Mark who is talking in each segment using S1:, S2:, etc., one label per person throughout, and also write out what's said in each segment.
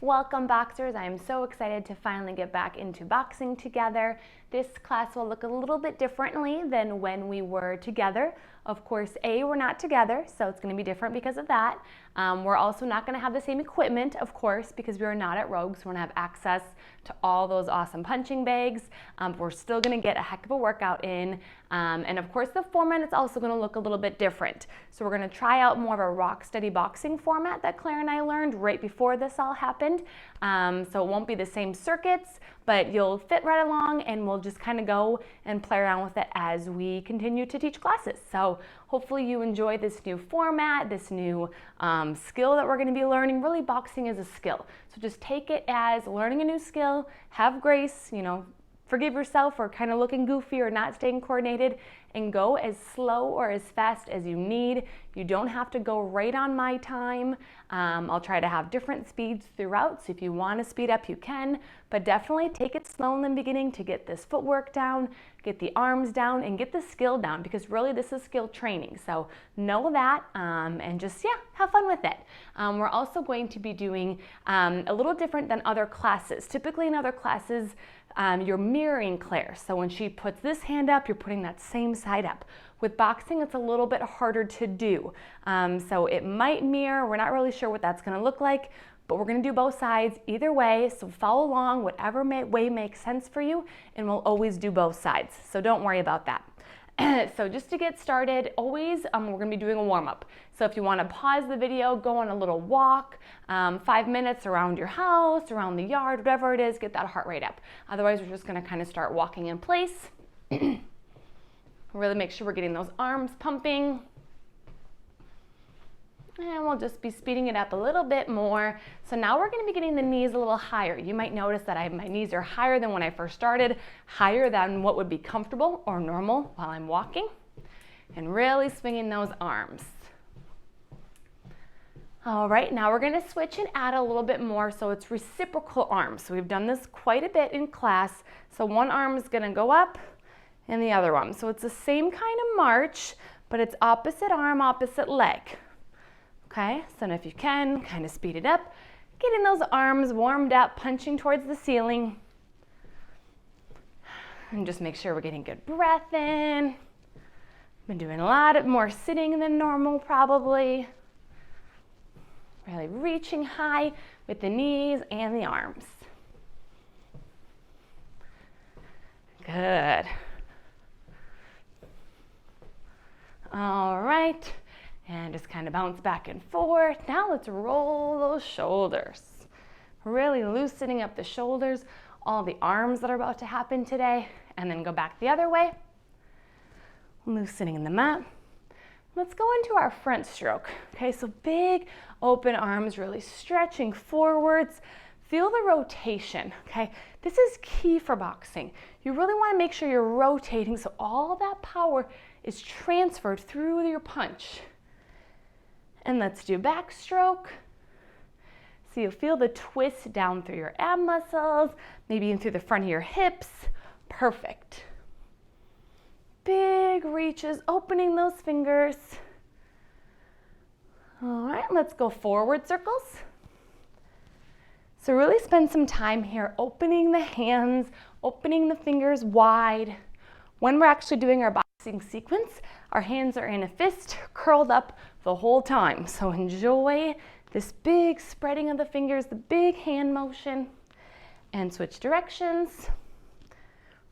S1: Welcome, boxers. I am so excited to finally get back into boxing together. This class will look a little bit differently than when we were together. Of course, we're not together, so it's going to be different because of that. We're also not going to have the same equipment, of course, because we are not at Rogue, so we're going to have access to all those awesome punching bags. We're still going to get a heck of a workout in. And of course, the format is also going to look a little bit different. So we're going to try out more of a rock steady boxing format that Claire and I learned right before this all happened. So it won't be the same circuits, but you'll fit right along, and we'll just kind of go and play around with it as we continue to teach classes. So hopefully you enjoy this new format, this new skill that we're going to be learning. Really, boxing is a skill. So just take it as learning a new skill, have grace, forgive yourself for kind of looking goofy or not staying coordinated, and go as slow or as fast as you need. You don't have to go right on my time. I'll try to have different speeds throughout, so if you want to speed up, you can, but definitely take it slow in the beginning to get this footwork down, get the arms down, and get the skill down, because really this is skill training. So know that, and just, have fun with it. We're also going to be doing a little different than other classes. Typically in other classes, you're mirroring Claire. So when she puts this hand up, you're putting that same side up. With boxing, it's a little bit harder to do. So it might mirror. We're not really sure what that's going to look like, but we're going to do both sides either way. So follow along, whatever way makes sense for you, and we'll always do both sides. So don't worry about that. So just to get started, always we're going to be doing a warm-up. So if you want to pause the video, go on a little walk, 5 minutes around your house, around the yard, whatever it is, get that heart rate up. Otherwise, we're just going to kind of start walking in place. Really make sure we're getting those arms pumping. And we'll just be speeding it up a little bit more. So now we're going to be getting the knees a little higher. You might notice that my knees are higher than when I first started, higher than what would be comfortable or normal while I'm walking, and really swinging those arms. All right, now we're going to switch and add a little bit more, so it's reciprocal arms. So we've done this quite a bit in class. So one arm is going to go up and the other one. So it's the same kind of march, but it's opposite arm, opposite leg. Okay, so if you can, kind of speed it up, getting those arms warmed up, punching towards the ceiling. And just make sure we're getting good breath in. Been doing a lot more sitting than normal probably. Really reaching high with the knees and the arms. Good. All right. And just kind of bounce back and forth. Now let's roll those shoulders. Really loosening up the shoulders, all the arms that are about to happen today, and then go back the other way. Loosening them up. Let's go into our front stroke. Okay, so big open arms, really stretching forwards. Feel the rotation, okay? This is key for boxing. You really want to make sure you're rotating so all that power is transferred through your punch. And let's do backstroke. So you'll feel the twist down through your ab muscles, maybe even through the front of your hips. Perfect. Big reaches, opening those fingers. All right, let's go forward circles. So really spend some time here opening the hands, opening the fingers wide. When we're actually doing our boxing sequence, our hands are in a fist, curled up the whole time. So enjoy this big spreading of the fingers, the big hand motion, and switch directions.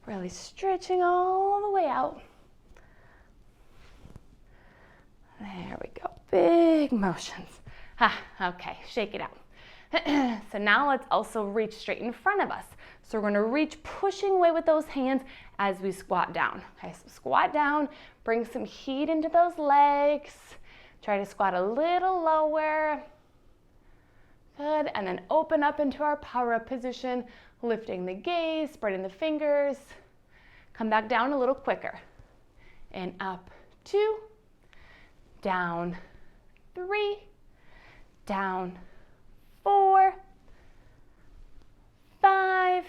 S1: Really stretching all the way out. There we go, big motions. Okay, shake it out. So now let's also reach straight in front of us. So we're gonna reach, pushing away with those hands as we squat down. Okay, so squat down, bring some heat into those legs. Try to squat a little lower. Good, and then open up into our power up position, lifting the gaze, spreading the fingers. Come back down a little quicker. And up 2, down 3, down 4, 5,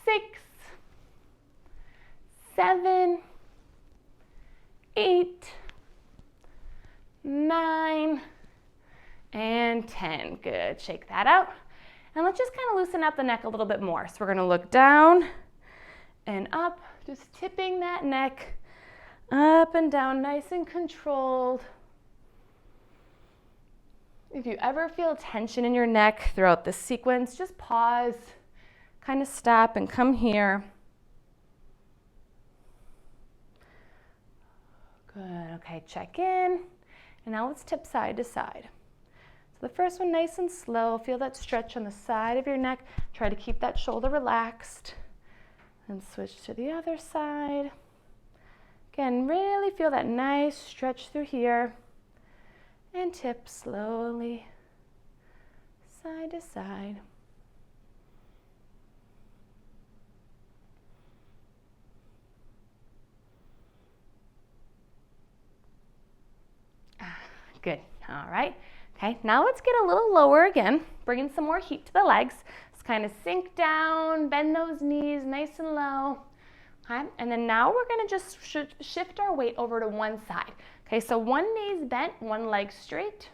S1: 6, 7, 8, 9, and 10. Good, shake that out. And let's just kind of loosen up the neck a little bit more. So we're gonna look down and up, just tipping that neck up and down, nice and controlled. If you ever feel tension in your neck throughout this sequence, just pause, kind of stop and come here. Good, okay, check in. And now let's tip side to side. So the first one, nice and slow. Feel that stretch on the side of your neck. Try to keep that shoulder relaxed. And switch to the other side. Again, really feel that nice stretch through here. And tip slowly, side to side. Good, all right. Okay, now let's get a little lower again, bringing some more heat to the legs. Let's kind of sink down, bend those knees nice and low. Okay, and then now we're gonna just shift our weight over to one side. Okay, so one knee's bent, one leg straight.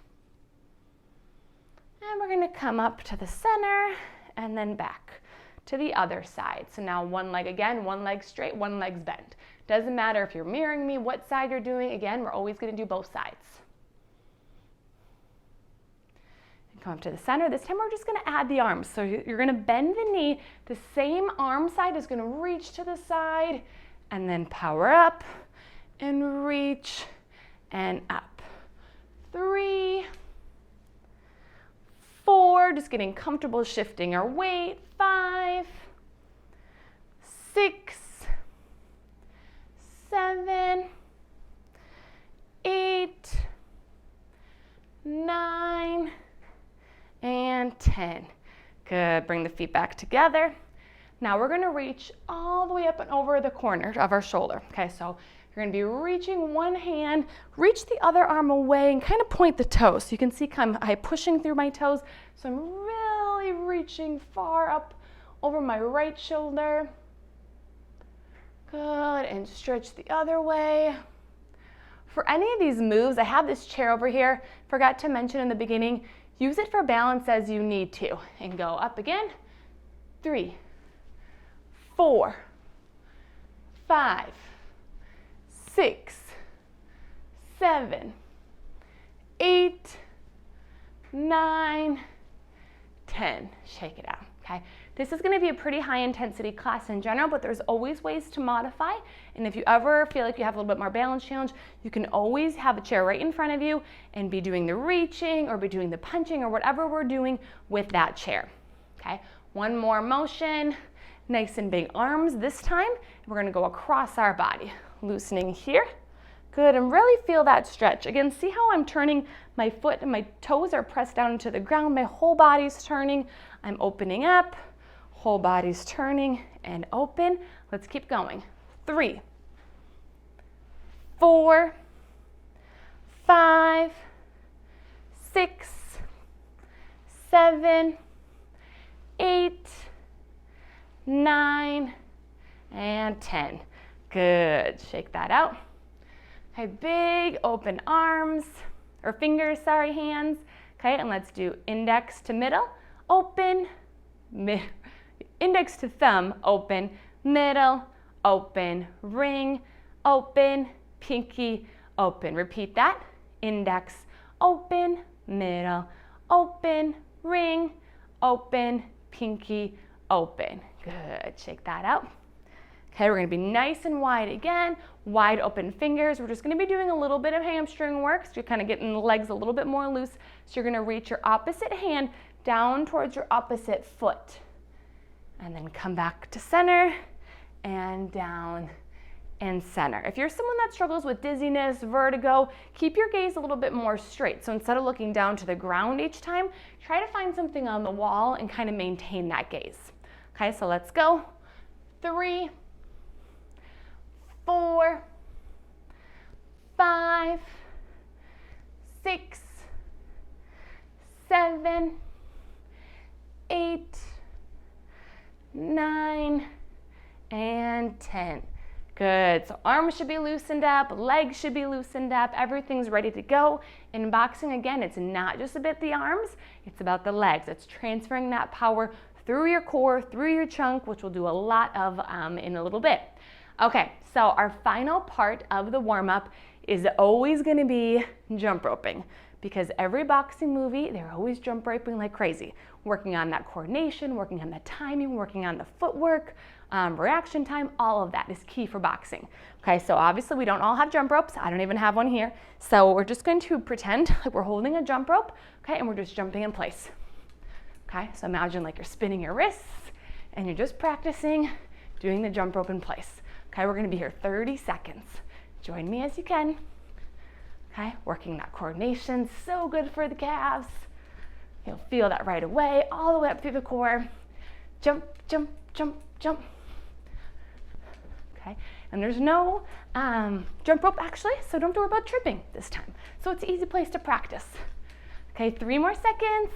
S1: And we're gonna come up to the center and then back to the other side. So now one leg again, one leg straight, one leg's bent. Doesn't matter if you're mirroring me, what side you're doing. Again, we're always gonna do both sides. And come up to the center. This time we're just gonna add the arms. So you're gonna bend the knee. The same arm side is gonna reach to the side and then power up and reach and up. 3, 4, just getting comfortable shifting our weight. 5, 6, 7, 8, 9, and 10. Good, bring the feet back together. Now we're gonna reach all the way up and over the corner of our shoulder. Okay, so you're gonna be reaching one hand, reach the other arm away and kind of point the toes. So you can see I'm pushing through my toes. So I'm really reaching far up over my right shoulder. Good, and stretch the other way. For any of these moves, I have this chair over here. Forgot to mention in the beginning, use it for balance as you need to. And go up again. 3, 4, 5, 6, 7, 8, 9, 10. Shake it out, okay? This is gonna be a pretty high intensity class in general, but there's always ways to modify. And if you ever feel like you have a little bit more balance challenge, you can always have a chair right in front of you and be doing the reaching or be doing the punching or whatever we're doing with that chair, okay? One more motion, nice and big arms this time. We're gonna go across our body. Loosening here. Good, and really feel that stretch. Again, see how I'm turning my foot and my toes are pressed down into the ground. My whole body's turning. I'm opening up. Whole body's turning and open. Let's keep going. 3, 4, 5, 6, 7, 8, 9, and 10. Good, shake that out. Okay, big open arms, or fingers, sorry, hands. Okay, and let's do index to middle, open, index to thumb, open, middle, open, ring, open, pinky, open. Repeat that, index, open, middle, open, ring, open, pinky, open. Good, shake that out. Okay, we're gonna be nice and wide again, wide open fingers. We're just gonna be doing a little bit of hamstring work, so you're kind of getting the legs a little bit more loose. So you're gonna reach your opposite hand down towards your opposite foot. And then come back to center and down and center. If you're someone that struggles with dizziness, vertigo, keep your gaze a little bit more straight. So instead of looking down to the ground each time, try to find something on the wall and kind of maintain that gaze. Okay, so let's go. 3, 4, 5, 6, 7, 8, 9, and 10. Good, so arms should be loosened up, legs should be loosened up, everything's ready to go. In boxing, again, it's not just about the arms, it's about the legs. It's transferring that power through your core, through your trunk, which we'll do a lot of in a little bit. Okay, so our final part of the warm-up is always gonna be jump roping, because every boxing movie, they're always jump roping like crazy, working on that coordination, working on the timing, working on the footwork, reaction time, all of that is key for boxing. Okay, so obviously we don't all have jump ropes. I don't even have one here. So we're just going to pretend like we're holding a jump rope, okay, and we're just jumping in place. Okay, so imagine like you're spinning your wrists and you're just practicing doing the jump rope in place. Okay, we're gonna be here 30 seconds. Join me as you can. Okay, working that coordination, so good for the calves. You'll feel that right away, all the way up through the core. Jump, jump, jump, jump. Okay, and there's no jump rope actually, so don't worry about tripping this time. So it's an easy place to practice. Okay, 3 more seconds.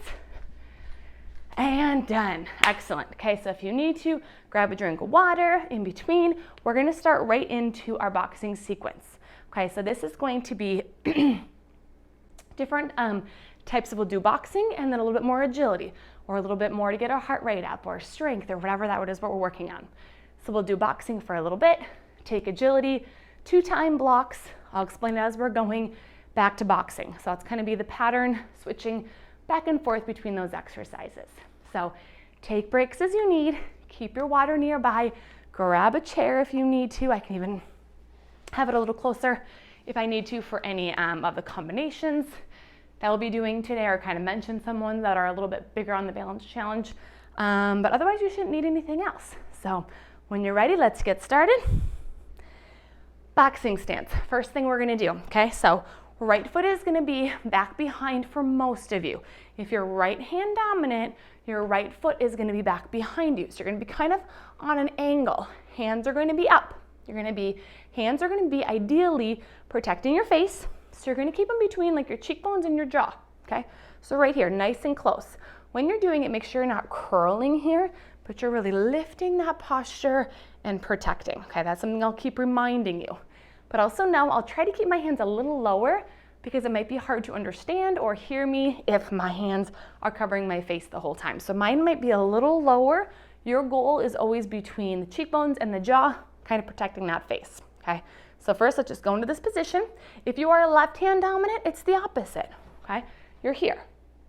S1: And done. Excellent. Okay, so if you need to, grab a drink of water in between. We're gonna start right into our boxing sequence. Okay, so this is going to be different types of, we'll do boxing and then a little bit more agility, or a little bit more to get our heart rate up, or strength, or whatever that is what we're working on. So we'll do boxing for a little bit, take agility, 2 time blocks. I'll explain it as we're going back to boxing. So it's kind of be the pattern, switching back and forth between those exercises. So take breaks as you need, keep your water nearby, grab a chair if you need to. I can even have it a little closer if I need to for any of the combinations that we'll be doing today, or kind of mention some ones that are a little bit bigger on the balance challenge. But otherwise you shouldn't need anything else. So when you're ready, let's get started. Boxing stance, first thing we're gonna do, okay? So right foot is gonna be back behind for most of you. If you're right hand dominant, your right foot is gonna be back behind you. So you're gonna be kind of on an angle. Hands are gonna be up. Hands are gonna be ideally protecting your face. So you're gonna keep them between like your cheekbones and your jaw, okay? So right here, nice and close. When you're doing it, make sure you're not curling here, but you're really lifting that posture and protecting, okay? That's something I'll keep reminding you. But also now I'll try to keep my hands a little lower because it might be hard to understand or hear me if my hands are covering my face the whole time. So mine might be a little lower. Your goal is always between the cheekbones and the jaw, kind of protecting that face, okay? So first, let's just go into this position. If you are left hand dominant, it's the opposite, okay? You're here.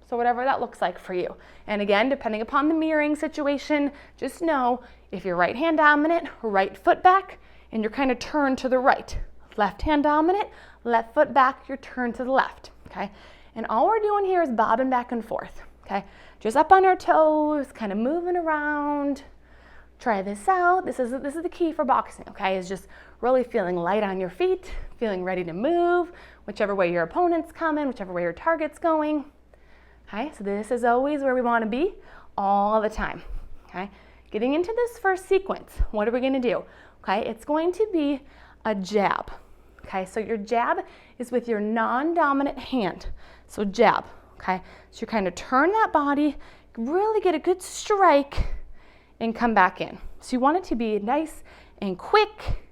S1: So whatever that looks like for you. And again, depending upon the mirroring situation, just know if you're right hand dominant, right foot back, and you're kind of turned to the right. Left hand dominant, left foot back, you're turned to the left, okay? And all we're doing here is bobbing back and forth, okay? Just up on our toes, kind of moving around. Try this out. This is the key for boxing, okay? Is just really feeling light on your feet, feeling ready to move, whichever way your opponent's coming, whichever way your target's going. Okay, so this is always where we want to be all the time, okay? Getting into this first sequence, what are we going to do? Okay, it's going to be a jab, okay? So your jab is with your non-dominant hand, so jab, okay? So you kind of turn that body, really get a good strike, and come back in. So you want it to be nice and quick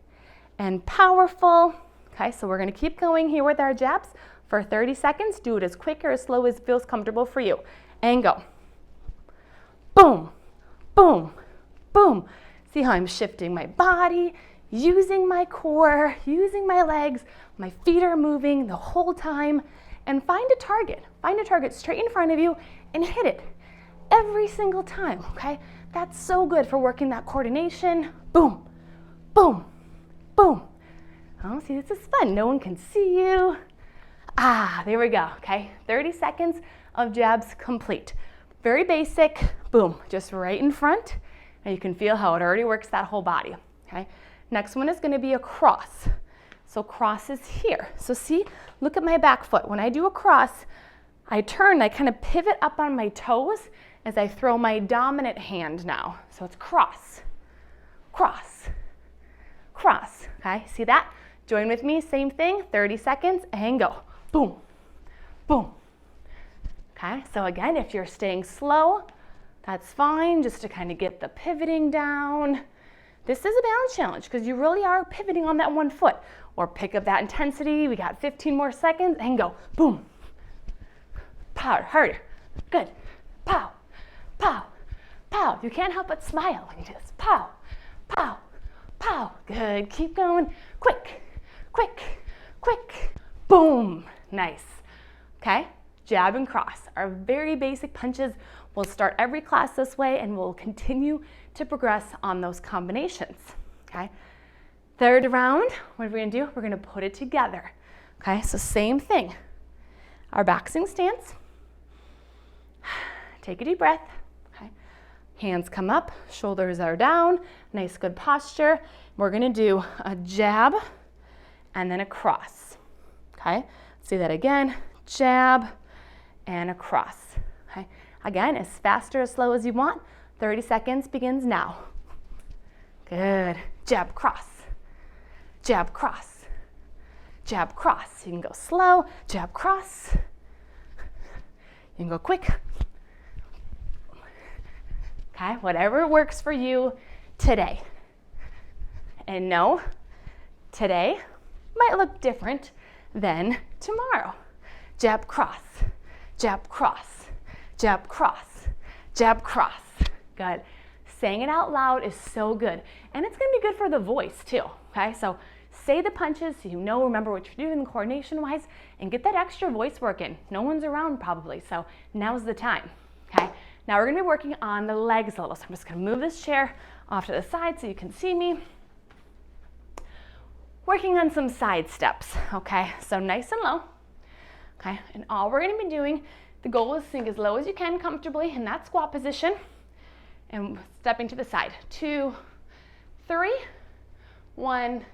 S1: and powerful, okay? So we're gonna keep going here with our jabs for 30 seconds. Do it as quick or as slow as feels comfortable for you. And go. Boom, boom, boom. See how I'm shifting my body, using my core, using my legs, my feet are moving the whole time. And find a target straight in front of you and hit it every single time, okay? That's so good for working that coordination. Boom, boom, boom. Oh, see, this is fun. No one can see you. There we go, okay? 30 seconds of jabs complete. Very basic, boom, just right in front. And you can feel how it already works that whole body, okay? Next one is gonna be a cross. So cross is here. So see, look at my back foot. When I do a cross, I turn, I kind of pivot up on my toes as I throw my dominant hand now. So it's cross, cross, cross, okay? See that? Join with me, same thing, 30 seconds, and go. Boom, boom. Okay, so again, if you're staying slow, that's fine, just to kind of get the pivoting down. This is a balance challenge because you really are pivoting on that one foot. Or pick up that intensity. We got 15 more seconds and go. Boom. Pow, harder. Good. Pow, pow, pow. You can't help but smile when you do this. Pow, pow, pow. Good. Keep going. Quick, quick, quick. Boom. Nice. Okay? Jab and cross. Our very basic punches. We'll start every class this way and we'll continue to progress on those combinations. Okay? Third round, what are we gonna do? We're gonna put it together. Okay, so same thing. Our boxing stance. Take a deep breath. Okay. Hands come up, shoulders are down, nice good posture. We're gonna do a jab and then a cross. Okay, let's do that again. Jab and a cross. Okay, again, as fast or as slow as you want. 30 seconds begins now. Good. Jab, cross. Jab, cross. Jab, cross. You can go slow. Jab, cross. You can go quick. Okay, whatever works for you today. And no, today might look different than tomorrow. Jab, cross. Jab, cross. Jab, cross. Jab, cross. Good. Saying it out loud is so good. And it's going to be good for the voice too. Okay, so say the punches so you know, remember what you're doing coordination-wise, and get that extra voice working. No one's around probably, so now's the time. Okay, now we're going to be working on the legs a little. So I'm just going to move this chair off to the side so you can see me. Working on some side steps. Okay, so nice and low. Okay, and all we're going to be doing, the goal is to sink as low as you can comfortably in that squat position. And stepping to the side. 2, 3, 1,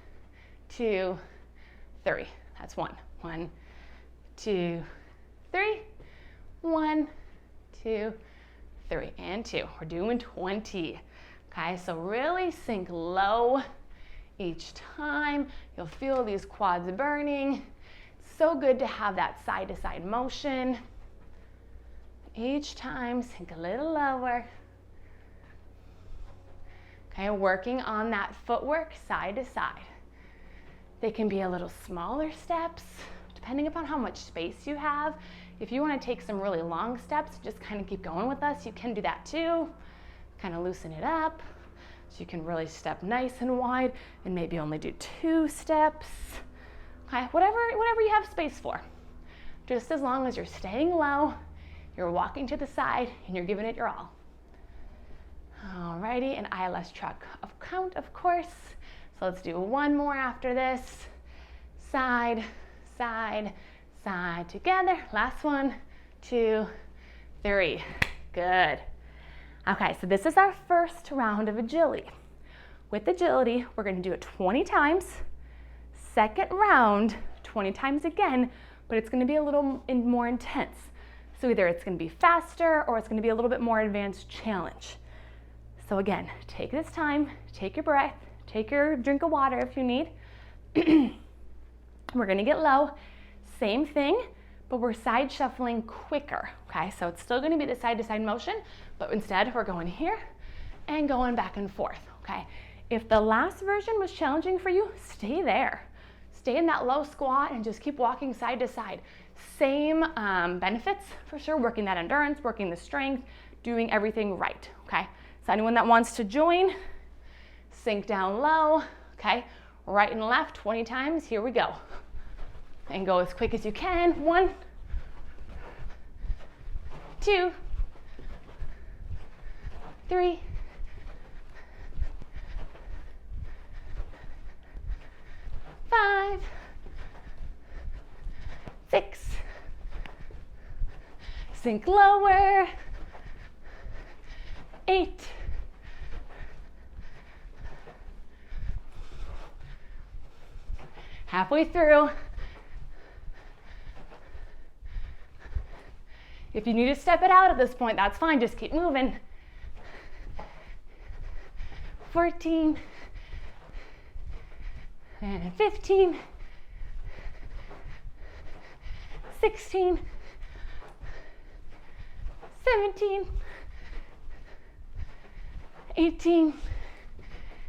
S1: 2, 3. That's 1. 1, 2, 3. 1, 2, 3. And 2. We're doing 20. Okay, so really sink low each time. You'll feel these quads burning. It's so good to have that side to side motion. Each time, sink a little lower. Okay, working on that footwork side to side. They can be a little smaller steps, depending upon how much space you have. If you want to take some really long steps, just kind of keep going with us, you can do that too. Kind of loosen it up, so you can really step nice and wide, and maybe only do 2 steps. Okay, whatever you have space for. Just as long as you're staying low, you're walking to the side, and you're giving it your all. Alrighty, and ILS track of count, of course. So let's do one more after this. Side, side, side together. Last 1, 2, 3. Good. Okay, so this is our first round of agility. With agility, we're going to do it 20 times. Second round, 20 times again, but it's going to be a little more intense. So either it's going to be faster or it's going to be a little bit more advanced challenge. So again, take this time, take your breath, take your drink of water if you need. We're gonna get low, same thing, but we're side shuffling quicker, okay? So it's still gonna be the side to side motion, but instead we're going here and going back and forth, okay? If the last version was challenging for you, stay there. Stay in that low squat and just keep walking side to side. Same benefits for sure, working that endurance, working the strength, doing everything right, okay? So anyone that wants to join, sink down low, okay? Right and left 20 times, here we go. And go as quick as you can. 1, 2, 3, 5, 6, sink lower, 8, halfway through. If you need to step it out at this point, that's fine, just keep moving. 14, and 15, 16, 17, 18,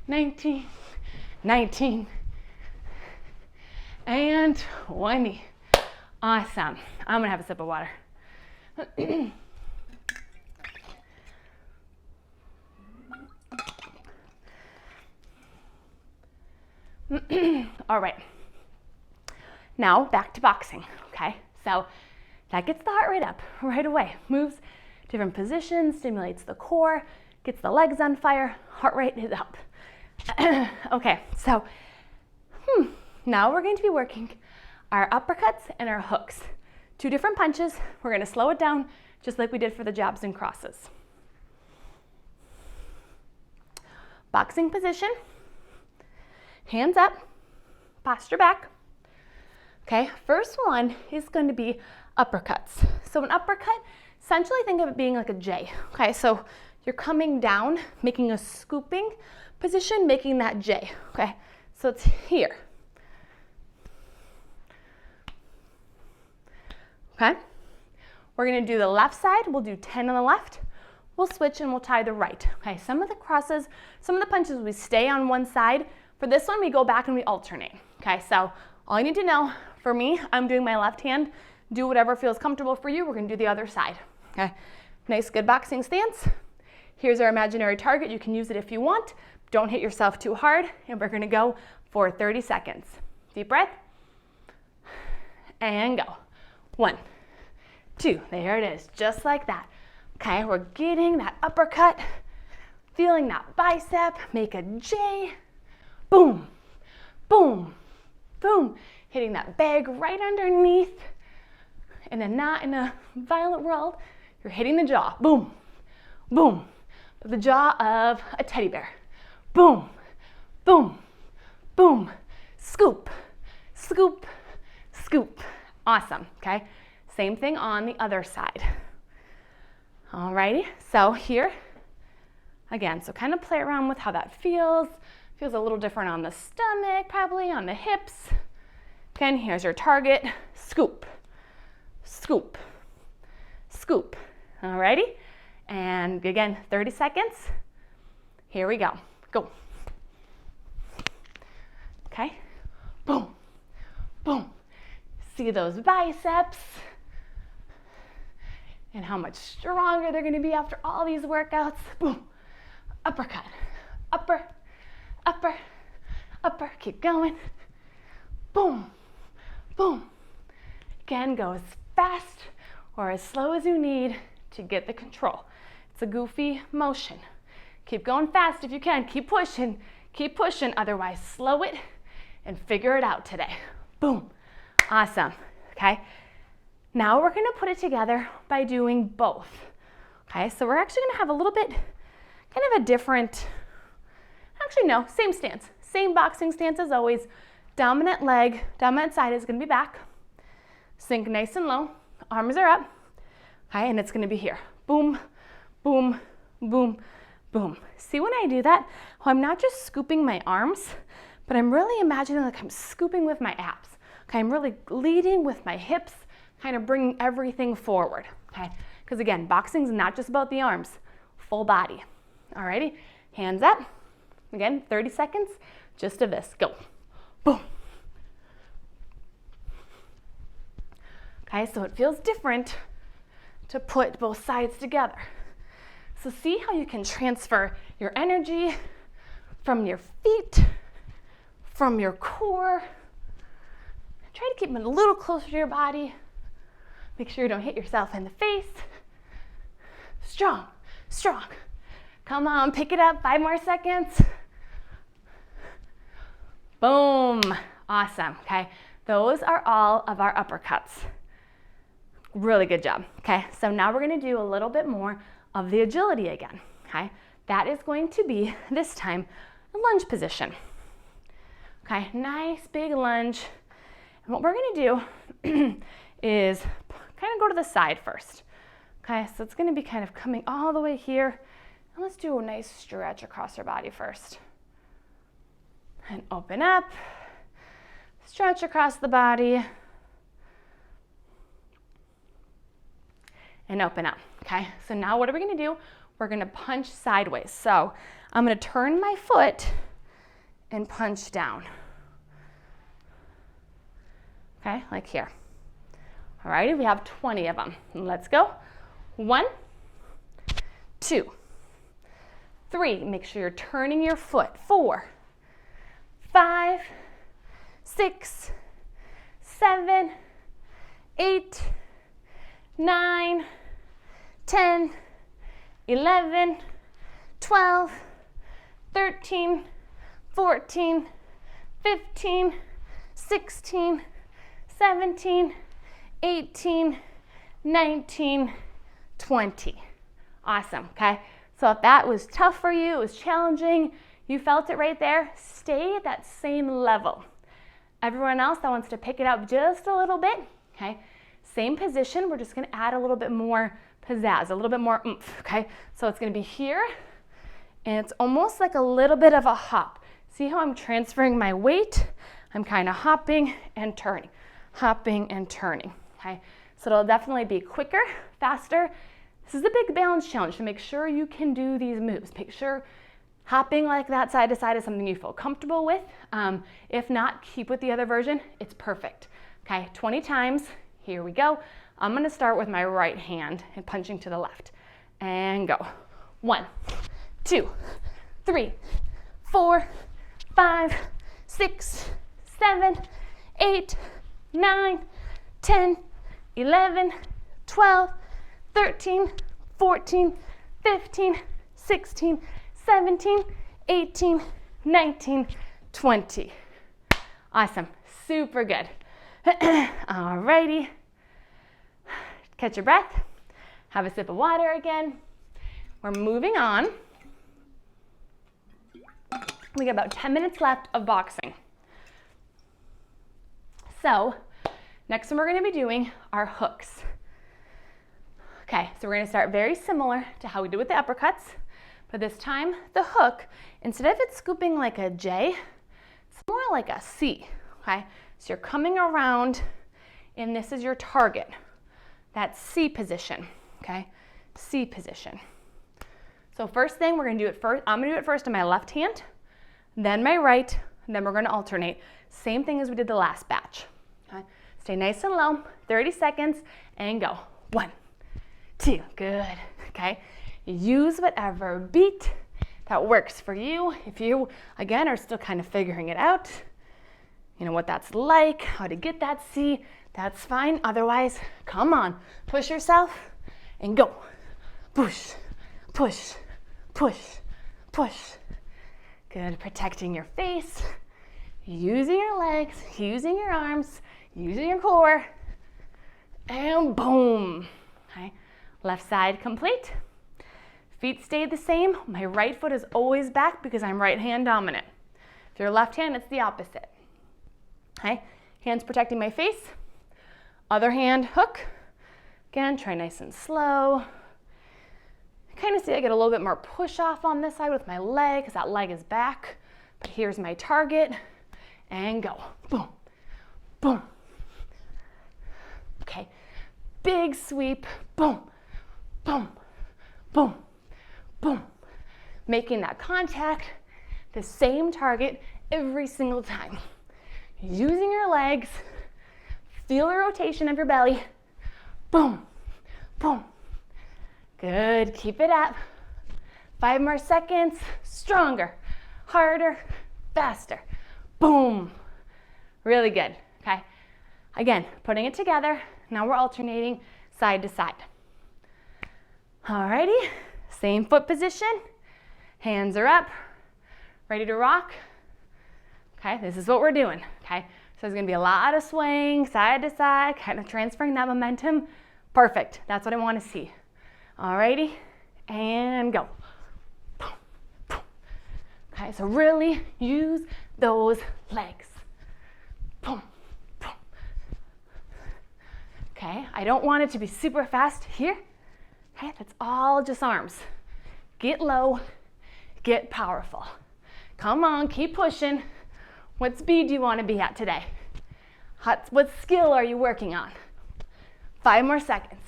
S1: 19, 19, and 20. Awesome. I'm gonna have a sip of water. All right. Now back to boxing, okay? So that gets the heart rate up right away. Moves different positions, stimulates the core, gets the legs on fire, heart rate is up. Okay, so now we're going to be working our uppercuts and our hooks. 2 different punches. We're going to slow it down just like we did for the jabs and crosses. Boxing position, hands up, posture back. Okay, first one is going to be uppercuts. So an uppercut, essentially think of it being like a J. Okay, so you're coming down, making a scooping position, making that J. Okay, so it's here. Okay, we're gonna do the left side. We'll do 10 on the left. We'll switch and we'll tie the right. Okay, some of the crosses, some of the punches, we stay on one side. For this one, we go back and we alternate. Okay, so all you need to know, for me, I'm doing my left hand. Do whatever feels comfortable for you. We're gonna do the other side. Okay, nice, good boxing stance. Here's our imaginary target. You can use it if you want. Don't hit yourself too hard. And we're gonna go for 30 seconds. Deep breath. And go. 1, 2, there it is, just like that. Okay, we're getting that uppercut, feeling that bicep, make a J, boom, boom, boom, hitting that bag right underneath. And then not in a violent world, you're hitting the jaw, boom, boom, the jaw of a teddy bear, boom, boom, boom, scoop, scoop, scoop. Awesome, okay? Same thing on the other side. Alrighty, so here, again, so kind of play around with how that feels. Feels a little different on the stomach, probably on the hips. Again, here's your target, scoop, scoop, scoop. Alrighty, and again, 30 seconds. Here we go, go. Okay, boom, boom. See those biceps and how much stronger they're gonna be after all these workouts. Boom, uppercut, upper, upper, upper, keep going. Boom, boom. Again, go as fast or as slow as you need to get the control. It's a goofy motion. Keep going fast if you can, keep pushing, otherwise slow it and figure it out today. Boom. Awesome, okay? Now we're gonna put it together by doing both, okay? So we're actually gonna have a little bit, kind of a different, actually no, same stance. Same boxing stance as always. Dominant leg, dominant side is gonna be back. Sink nice and low, arms are up, okay? And it's gonna be here. Boom, boom, boom, boom. See when I do that, I'm not just scooping my arms, but I'm really imagining like I'm scooping with my abs. Okay, I'm really leading with my hips, kind of bringing everything forward, okay? Because again, boxing's not just about the arms, full body. Alrighty, hands up. Again, 30 seconds, just of this, go. Boom. Okay, so it feels different to put both sides together. So see how you can transfer your energy from your feet, from your core. Try to keep them a little closer to your body. Make sure you don't hit yourself in the face. Strong, strong. Come on, pick it up, 5 more seconds. Boom, awesome, okay? Those are all of our uppercuts. Really good job, okay? So now we're gonna do a little bit more of the agility again, okay? That is going to be, this time, a lunge position. Okay, nice big lunge. And what we're gonna do is kind of go to the side first. Okay, so it's gonna be kind of coming all the way here. And let's do a nice stretch across our body first. And open up, stretch across the body. And open up, okay? So now what are we gonna do? We're gonna punch sideways. So I'm gonna turn my foot and punch down. Okay, like here. All righty, we have 20 of them. Let's go. 1, 2, 3. Make sure you're turning your foot. 4, 5, 6, 7, 8, 9, 10, 11, 12, 13, 14, 15, 16, 17, 18, 19, 20. Awesome, okay? So if that was tough for you, it was challenging, you felt it right there, stay at that same level. Everyone else that wants to pick it up just a little bit, okay? Same position, we're just gonna add a little bit more pizzazz, a little bit more oomph, okay? So it's gonna be here, and it's almost like a little bit of a hop. See how I'm transferring my weight? I'm kind of hopping and turning, okay? So it'll definitely be quicker, faster. This is a big balance challenge to make sure you can do these moves. Make sure hopping like that side to side is something you feel comfortable with. If not, keep with the other version. It's perfect. Okay, 20 times. Here we go. I'm gonna start with my right hand and punching to the left. And go. 1, 2, 3, 4, 5, 6, 7, 8, 9, 10, 11, 12, 13, 14, 15, 16, 17, 18, 19, 20. Awesome, super good. Alrighty, catch your breath, have a sip of water again. We're moving on. We got about 10 minutes left of boxing. So, next one we're gonna be doing are hooks. Okay, so we're gonna start very similar to how we did with the uppercuts, but this time the hook, instead of it scooping like a J, it's more like a C, okay? So you're coming around and this is your target, that C position, okay? C position. So first thing, we're gonna do it first, I'm gonna do it first in my left hand, then my right, and then we're gonna alternate. Same thing as we did the last batch, okay? Stay nice and low, 30 seconds, and go. 1, 2, good, okay? Use whatever beat that works for you. If you, again, are still kind of figuring it out, you know what that's like, how to get that C, that's fine. Otherwise, come on, push yourself and go. Push, push, push, push. Good, protecting your face, using your legs, using your arms, using your core, and boom, okay? Left side complete. Feet stay the same. My right foot is always back because I'm right hand dominant. If you're left hand, it's the opposite. Okay, hands protecting my face. Other hand, hook. Again, try nice and slow. Kind of see I get a little bit more push off on this side with my leg because that leg is back. But here's my target and go. Boom, boom. Okay, big sweep, boom, boom, boom, boom. Making that contact, the same target every single time. Using your legs, feel the rotation of your belly, boom, boom. Good, keep it up. 5 more seconds, stronger, harder, faster, boom. Really good, okay? Again, putting it together. Now we're alternating side to side. Alrighty, same foot position. Hands are up, ready to rock. Okay, this is what we're doing, okay? So there's gonna be a lot of swing, side to side, kind of transferring that momentum. Perfect, that's what I wanna see. Alrighty, and go. Okay, so really use those legs. Boom, boom. Okay, I don't want it to be super fast here. Okay, that's all just arms. Get low, get powerful. Come on, keep pushing. What speed do you want to be at today? What skill are you working on? 5 more seconds.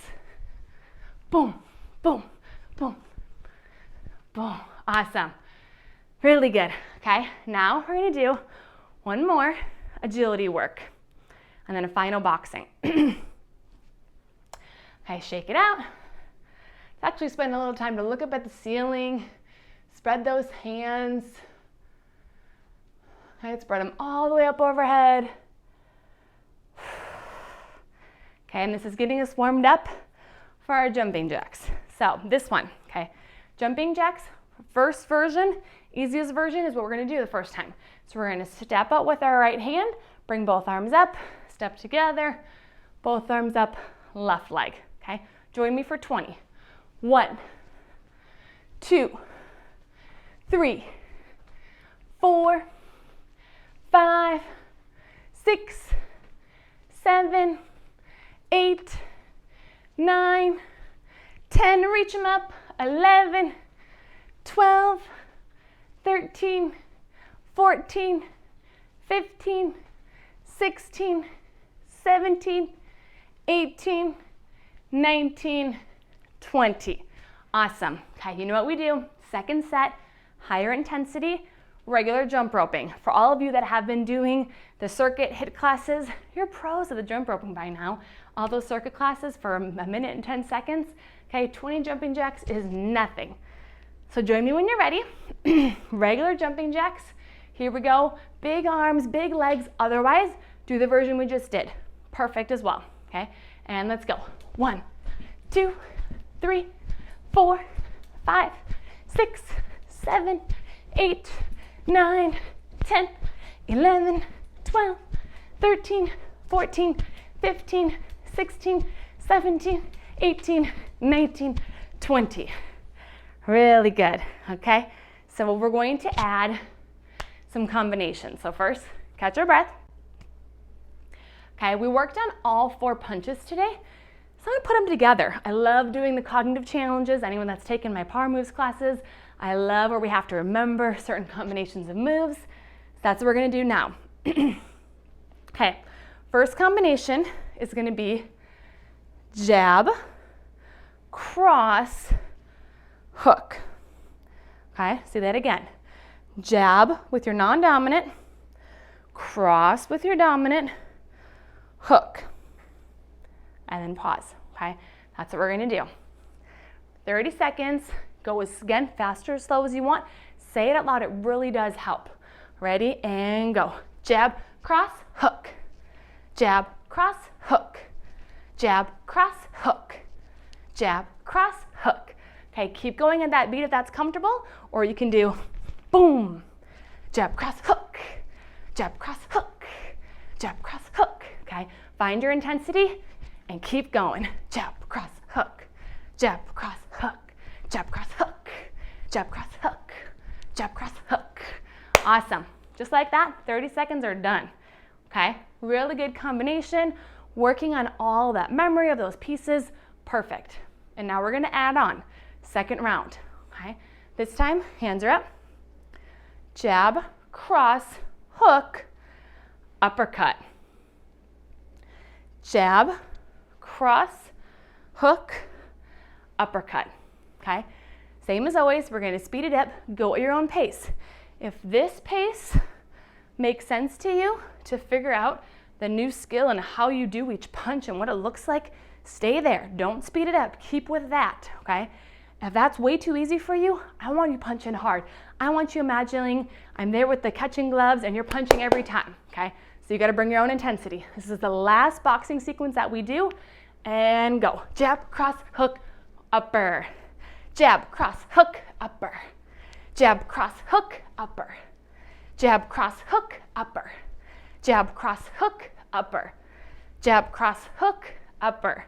S1: Boom, boom, boom, boom. Awesome. Really good, okay? Now we're gonna do one more agility work and then a final boxing. Okay, shake it out. Actually spend a little time to look up at the ceiling, spread those hands. Okay, spread them all the way up overhead. Okay, and this is getting us warmed up for our jumping jacks. So this one, okay, jumping jacks, first version, easiest version is what we're gonna do the first time. So we're gonna step out with our right hand, bring both arms up, step together, both arms up, left leg, okay? Join me for 20. 1, 2, 3, 4, 5, 6, 7, 8, 9, 10, reach them up, 11, 12, 13, 14, 15, 16, 17, 18, 19, 20. Awesome. Okay, you know what we do? Second set, higher intensity, regular jump roping. For all of you that have been doing the circuit HIIT classes, you're pros at the jump roping by now. All those circuit classes for a minute and 10 seconds. Okay, 20 jumping jacks is nothing. So join me when you're ready. Regular jumping jacks. Here we go. Big arms, big legs. Otherwise, do the version we just did. Perfect as well. Okay, and let's go. 1, 2, 3, 4, 5, 6, 7, 8, 9, 10, 11, 12, 13, 14, 15, 16, 17, 18, 19, 20. Really good, okay? So we're going to add some combinations. So first, catch our breath. Okay, we worked on all 4 punches today. So I'm gonna put them together. I love doing the cognitive challenges. Anyone that's taken my Power Moves classes, I love where we have to remember certain combinations of moves. So that's what we're gonna do now. Okay, first combination is gonna be jab, cross, hook. Okay, say that again. Jab with your non-dominant, cross with your dominant, hook, and then pause, okay? That's what we're gonna do. 30 seconds, go as, again, fast or slow as you want. Say it out loud, it really does help. Ready, and go. Jab, cross, hook. Jab, cross, hook. Jab, cross, hook. Jab, cross, hook. Okay, keep going at that beat if that's comfortable, or you can do boom. Jab, cross, hook. Jab, cross, hook. Jab, cross, hook. Okay, find your intensity and keep going. Jab, cross, hook. Jab, cross, hook. Jab, cross, hook. Jab, cross, hook. Jab, cross, hook. Awesome. Just like that, 30 seconds are done. Okay, really good combination. Working on all that memory of those pieces. Perfect. And now we're gonna add on second round. Okay, this time, hands are up. Jab, cross, hook, uppercut. Jab, cross, hook, uppercut. Okay, same as always, we're gonna speed it up, go at your own pace. If this pace makes sense to you to figure out the new skill and how you do each punch and what it looks like, stay there. Don't speed it up. Keep with that, okay? If that's way too easy for you, I want you punching hard. I want you imagining I'm there with the catching gloves and you're punching every time, okay? So you gotta bring your own intensity. This is the last boxing sequence that we do, and go. Jab, cross, hook, upper. Jab, cross, hook, upper. Jab, cross, hook, upper. Jab, cross, hook, upper. Jab, cross, hook, upper. Jab, cross, hook, upper.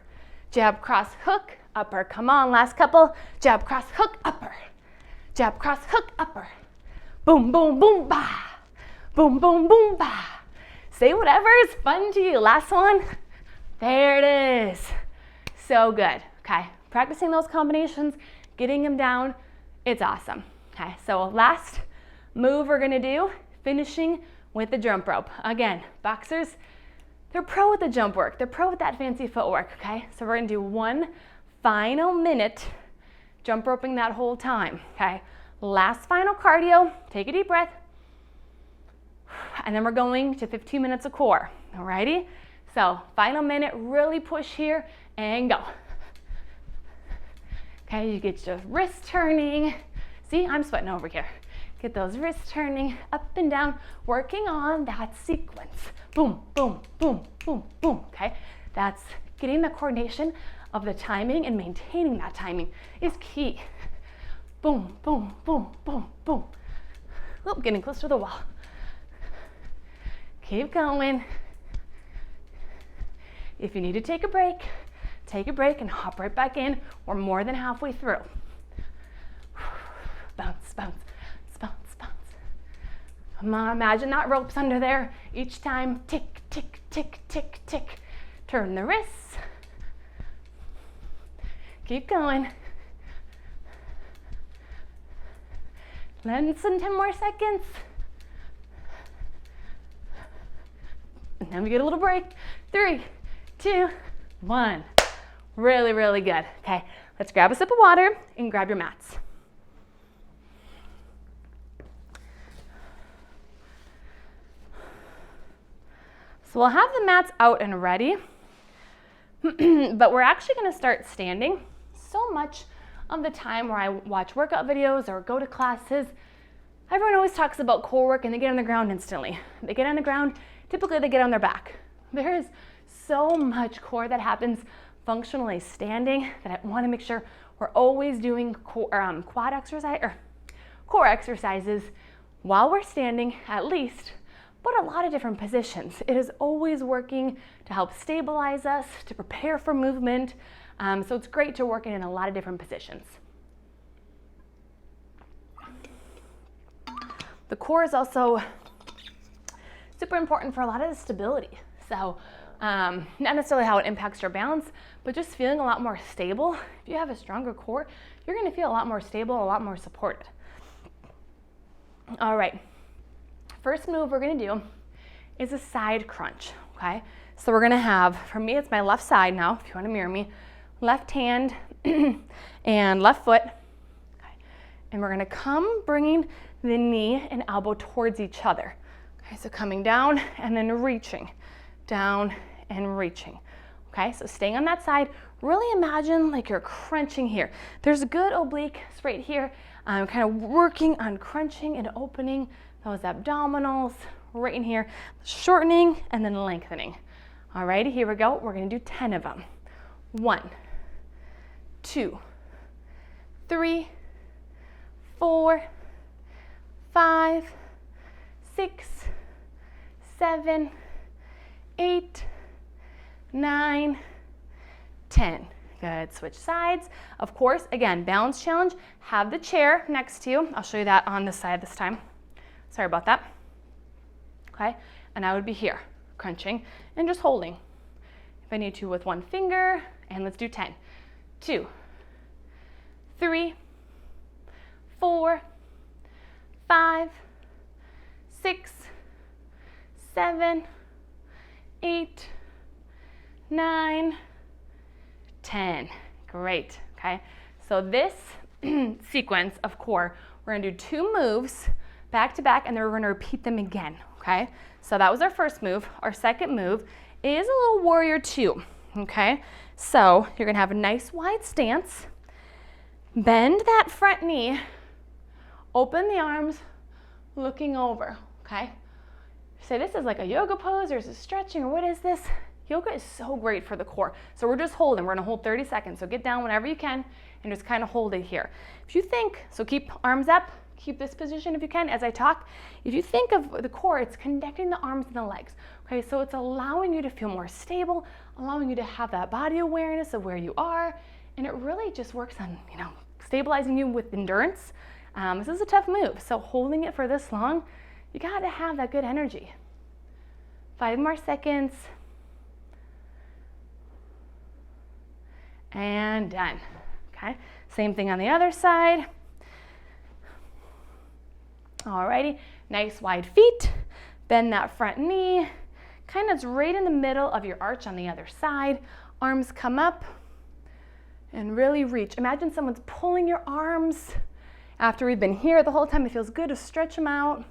S1: Jab, cross, hook, upper. Come on, last couple. Jab, cross, hook, upper. Jab, cross, hook, upper. Boom, boom, boom, ba. Boom, boom, boom, ba. Say whatever is fun to you. Last one. There it is. So good. Okay, practicing those combinations, getting them down, it's awesome. Okay, so last move we're gonna do, finishing with the jump rope. Again, boxers, they're pro with the jump work. They're pro with that fancy footwork, okay? So we're gonna do one final minute jump roping that whole time, okay? Last final cardio, take a deep breath. And then we're going to 15 minutes of core, alrighty? So final minute, really push here and go. Okay, you get your wrists turning. See, I'm sweating over here. Get those wrists turning up and down, working on that sequence. Boom, boom, boom, boom, boom, okay? That's getting the coordination of the timing and maintaining that timing is key. Boom, boom, boom, boom, boom. Oh, getting close to the wall. Keep going. If you need to take a break and hop right back in. We're more than halfway through. Bounce, bounce, bounce, bounce. Come on, imagine that rope's under there. Each time, tick, tick, tick, tick, tick. Turn the wrists. Keep going. Less than 10 more seconds. And then we get a little break. 3, 2, 1. Really, really good. Okay, let's grab a sip of water and grab your mats. So we'll have the mats out and ready, but we're actually gonna start standing. So much of the time where I watch workout videos or go to classes, everyone always talks about core work and they get on the ground instantly. They get on the ground, typically they get on their back. There is so much core that happens functionally standing that I want to make sure we're always doing quad exercise or core exercises while we're standing at least, but a lot of different positions. It is always working to help stabilize us, to prepare for movement. So it's great to work in a lot of different positions. The core is also super important for a lot of the stability. So not necessarily how it impacts your balance, but just feeling a lot more stable. If you have a stronger core, you're gonna feel a lot more stable, a lot more supported. All right, first move we're gonna do is a side crunch, okay? So we're gonna have, for me, it's my left side now, if you wanna mirror me, left hand and left foot, okay? And we're gonna come bringing the knee and elbow towards each other. Okay, so coming down and then reaching, down and reaching. Okay, so staying on that side, really imagine like you're crunching here. There's a good oblique right here. I'm kind of working on crunching and opening those abdominals right in here, shortening and then lengthening. All righty, here we go. We're gonna do 10 of them. 1, 2, 3, 4, 5, 6, 7, 8, 9, 10. Good, switch sides. Of course, again, balance challenge, have the chair next to you. I'll show you that on this side this time. Sorry about that. Okay, and I would be here, crunching and just holding. If I need to with one finger, and let's do 10. 2, 3, 4, 5, 6, 7, 8, 9, 10. Great, okay? So this sequence of core, we're gonna do 2 moves back to back and then we're gonna repeat them again, okay? So that was our first move. Our second move is a little warrior 2, okay? So you're gonna have a nice wide stance, bend that front knee, open the arms, looking over, okay? So this is like a yoga pose or is it stretching or what is this? Yoga is so great for the core. So we're just holding, we're gonna hold 30 seconds. So get down whenever you can and just kind of hold it here. If you think, so keep arms up, keep this position if you can as I talk. If you think of the core, it's connecting the arms and the legs. Okay, so it's allowing you to feel more stable, allowing you to have that body awareness of where you are. And it really just works on, stabilizing you with endurance. This is a tough move. So holding it for this long, you gotta have that good energy. 5 more seconds. And done, okay? Same thing on the other side. Alrighty, nice wide feet. Bend that front knee. Kind of right in the middle of your arch on the other side. Arms come up and really reach. Imagine someone's pulling your arms After we've been here the whole time, it feels good to stretch them out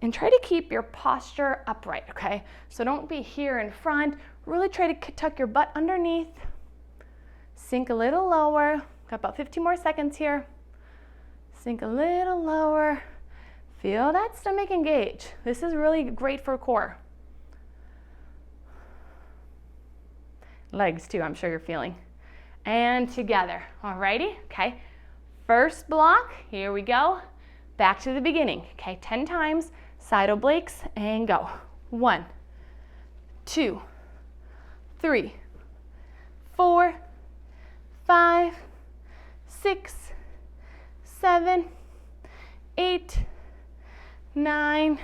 S1: and try to keep your posture upright, okay? So don't be here in front. Really try to tuck your butt underneath. Sink a little lower. Got about 15 more seconds here. Sink a little lower. Feel that stomach engage. This is really great for core. Legs too, I'm sure you're feeling. And together, alrighty? Okay, first block, here we go. Back to the beginning, okay? 10 times, side obliques, and go. 1, 2, 3, 4, 5, 6, 7, 8, 9,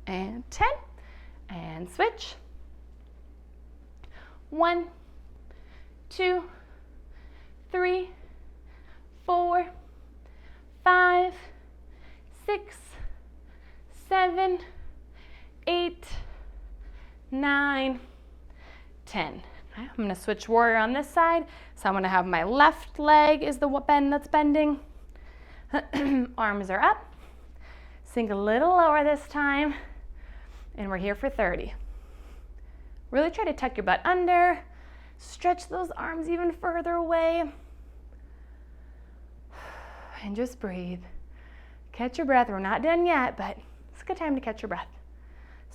S1: and 10. And switch. 1, 2, 3, 4, 5, 6, 7, 8, 9, 10. Okay, I'm going to switch warrior on this side. So I'm going to have my left leg is the bend that's bending. Arms are up. Sink a little lower this time. And we're here for 30. Really try to tuck your butt under. Stretch those arms even further away. And just breathe. Catch your breath. We're not done yet, but it's a good time to catch your breath.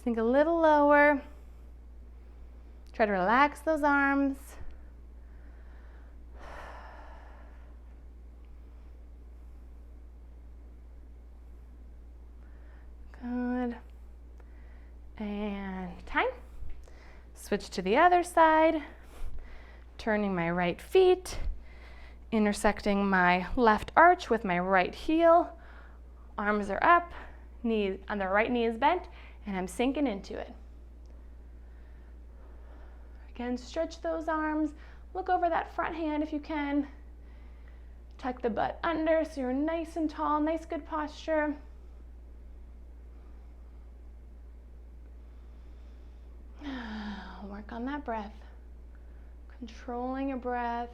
S1: Sink a little lower. Try to relax those arms. Good. And time. Switch to the other side. Turning my right feet. Intersecting my left arch with my right heel. Arms are up. Knees on the right knee is bent, and I'm sinking into it. Again, stretch those arms. Look over that front hand if you can. Tuck the butt under so you're nice and tall, nice good posture. Work on that breath. Controlling your breath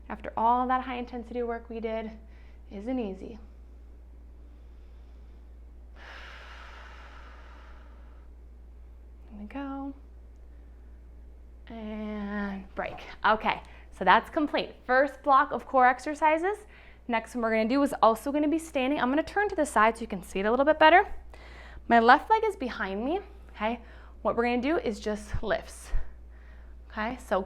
S1: after all that high intensity work we did isn't easy. Here we go. And break. Okay, so that's complete. First block of core exercises. Next one we're going to do is also going to be standing. I'm going to turn to the side so you can see it a little bit better. My left leg is behind me. Okay, what we're going to do is just lifts. Okay, so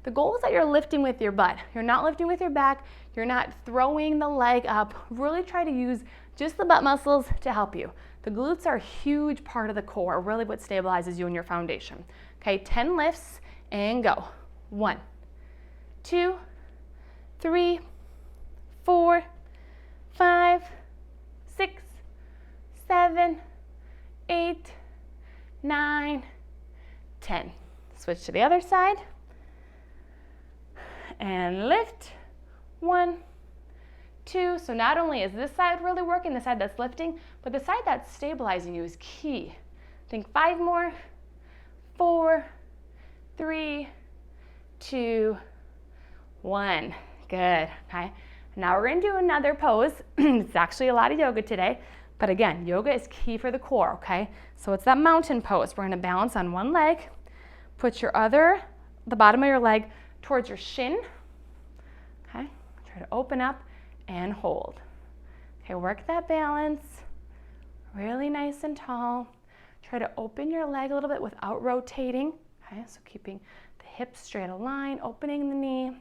S1: the goal is that you're lifting with your butt. You're not lifting with your back. You're not throwing the leg up. Really try to use just the butt muscles to help you. The glutes are a huge part of the core, really what stabilizes you in your foundation. Okay, 10 lifts and go. 1, 2, 3, 4, 5, 6, 7, 8, 9, 10. Switch to the other side. And lift. 1, 2. So not only is this side really working, the side that's lifting, but the side that's stabilizing you is key. Think 5 more. 4, 3, 2, 1. Good. Okay. Now we're going to do another pose. It's actually a lot of yoga today, but again, yoga is key for the core, okay? So it's that mountain pose. We're going to balance on one leg. Put the bottom of your leg towards your shin. Okay. Try to open up and hold. Okay, work that balance. Really nice and tall. Try to open your leg a little bit without rotating. Okay, so keeping the hips straight aligned, opening the knee.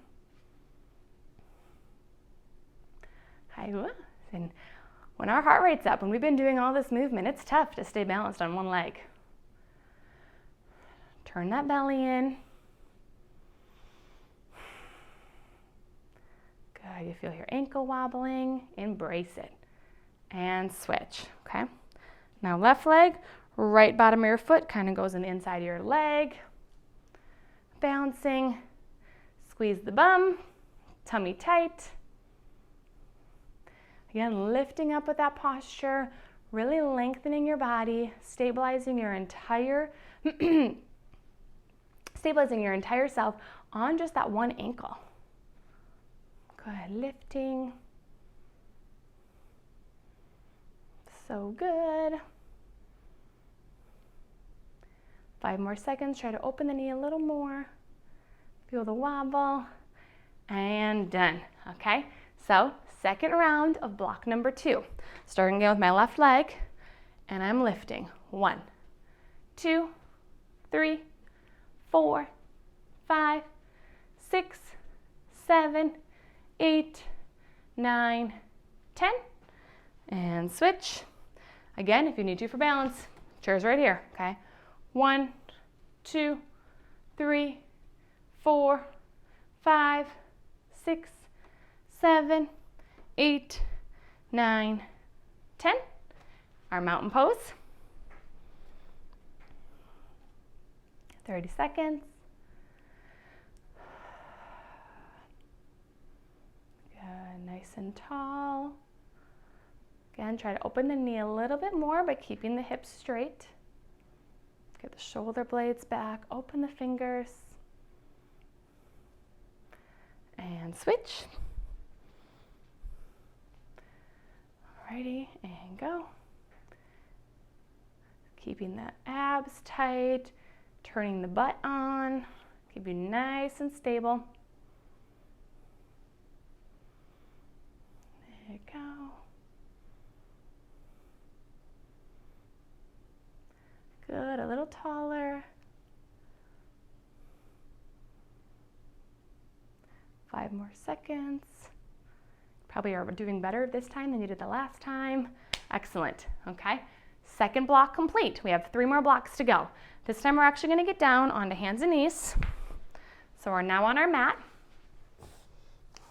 S1: Okay, and when our heart rate's up, when we've been doing all this movement, it's tough to stay balanced on one leg. Turn that belly in. Good, you feel your ankle wobbling, embrace it. And switch, okay? Now left leg, right bottom of your foot kind of goes in the inside of your leg. Bouncing, squeeze the bum, tummy tight. Again, lifting up with that posture, really lengthening your body, stabilizing your entire self on just that one ankle. Good, lifting. So good. 5 more seconds. Try to open the knee a little more. Feel the wobble. And done. Okay, so second round of block number 2. Starting again with my left leg, and I'm lifting. 1, 2, 3, 4, 5, 6, 7, 8, 9, 10. And switch. Again, if you need to for balance, chair's right here, okay? 1, 2, 3, 4, 5, 6, 7, 8, 9, 10. Our mountain pose. 30 seconds. Good, nice and tall. Again, try to open the knee a little bit more by keeping the hips straight. Get the shoulder blades back, open the fingers. And switch. Alrighty, and go. Keeping the abs tight, turning the butt on, keep you nice and stable. There you go. Good, a little taller. 5 more seconds. Probably are doing better this time than you did the last time. Excellent, okay? Second block complete. We have 3 more blocks to go. This time we're actually gonna get down onto hands and knees. So we're now on our mat,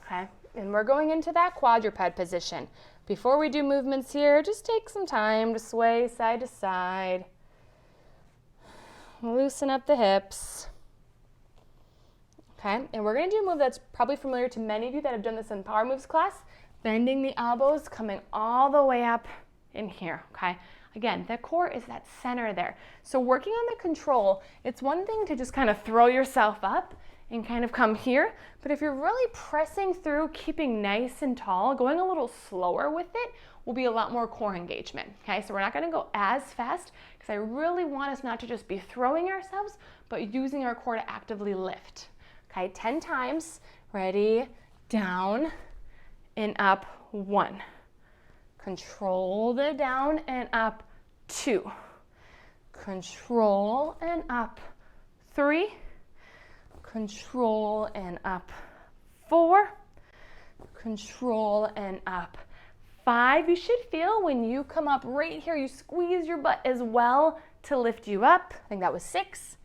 S1: okay? And we're going into that quadruped position. Before we do movements here, just take some time to sway side to side. Loosen up the hips. Okay, and we're gonna do a move that's probably familiar to many of you that have done this in Power Moves class, bending the elbows, coming all the way up in here, okay? Again, the core is that center there. So working on the control, it's one thing to just kind of throw yourself up and kind of come here, but if you're really pressing through, keeping nice and tall, going a little slower with it will be a lot more core engagement, okay? So we're not gonna go as fast because I really want us not to just be throwing ourselves, but using our core to actively lift. Okay, 10 times. Ready? Down and up. 1. Control the down and up. 2. Control and up. 3. Control and up. 4. Control and up. 5. You should feel when you come up right here, you squeeze your butt as well to lift you up. I think that was 6.